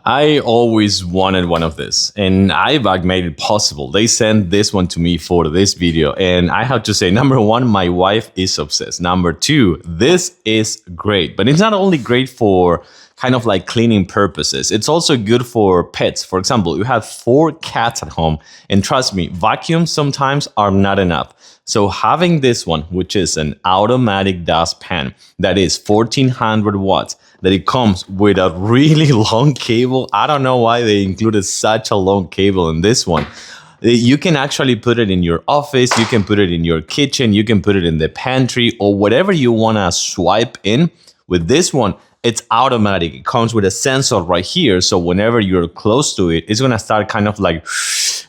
I always wanted one of this, and EyeVac made it possible. They sent this one to me for this video, and I have to say, number one, my wife is obsessed. Number two, this is great, but it's not only great for kind of like cleaning purposes. It's also good for pets. For example, you have 4 cats at home, and trust me, vacuums sometimes are not enough. So having this one, which is an automatic dustpan that is 1400 watts, that it comes with a really long cable. I don't know why they included such a long cable in this one. You can actually put it in your office, you can put it in your kitchen, you can put it in the pantry, or whatever you want to swipe in. With this one, it's automatic. It comes with a sensor right here, so whenever you're close to it, it's gonna start kind of like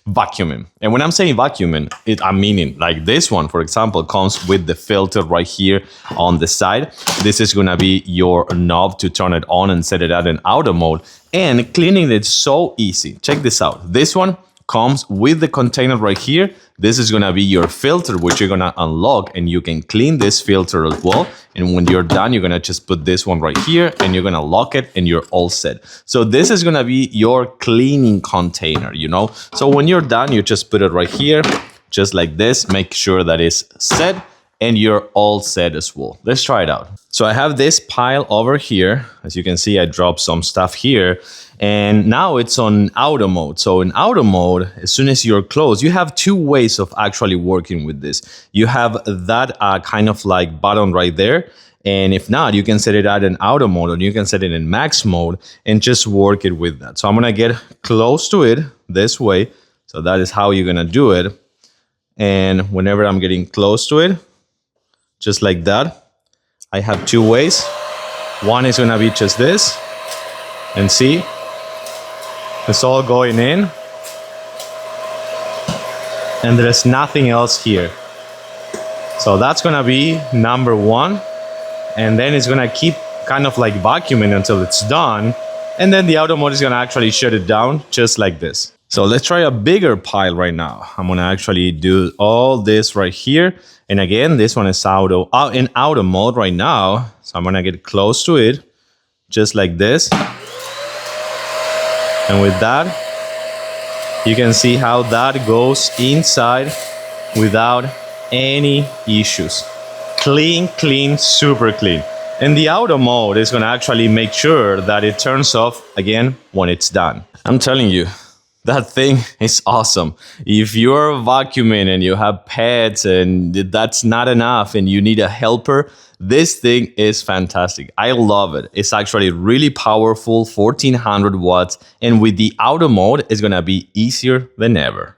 vacuuming. And when I'm saying vacuuming, I'm meaning like this one, for example, comes with the filter right here on the side. This is gonna be your knob to turn it on and set it at an auto mode. And cleaning it is so easy. Check this out. This one comes with the container right here. This is gonna be your filter, which you're gonna unlock, and you can clean this filter as well. And when you're done, you're gonna just put this one right here and you're gonna lock it and you're all set. So this is gonna be your cleaning container, you know? So when you're done, you just put it right here, just like this. Make sure that it's set and you're all set as well. Let's try it out. So I have this pile over here. As you can see, I dropped some stuff here. And now it's on auto mode. So in auto mode, as soon as you're closed, you have 2 ways of actually working with this. You have that kind of like button right there. And if not, you can set it at an auto mode, or you can set it in max mode and just work it with that. So I'm gonna get close to it this way. So that is how you're gonna do it. And whenever I'm getting close to it, just like that, I have 2 ways. One is gonna be just this, and see, it's all going in, and there's nothing else here. So that's gonna be number 1, and then it's gonna keep kind of like vacuuming until it's done, and then the auto mode is gonna actually shut it down just like this. So let's try a bigger pile right now. I'm gonna actually do all this right here, and again, this one is in auto mode right now. So I'm gonna get close to it, just like this. And with that, you can see how that goes inside without any issues. Clean, clean, super clean. And the auto mode is gonna actually make sure that it turns off again when it's done. I'm telling you, that thing is awesome. If you're vacuuming and you have pets and that's not enough and you need a helper, this thing is fantastic. I love it. It's actually really powerful, 1400 watts, and with the auto mode, it's gonna be easier than ever.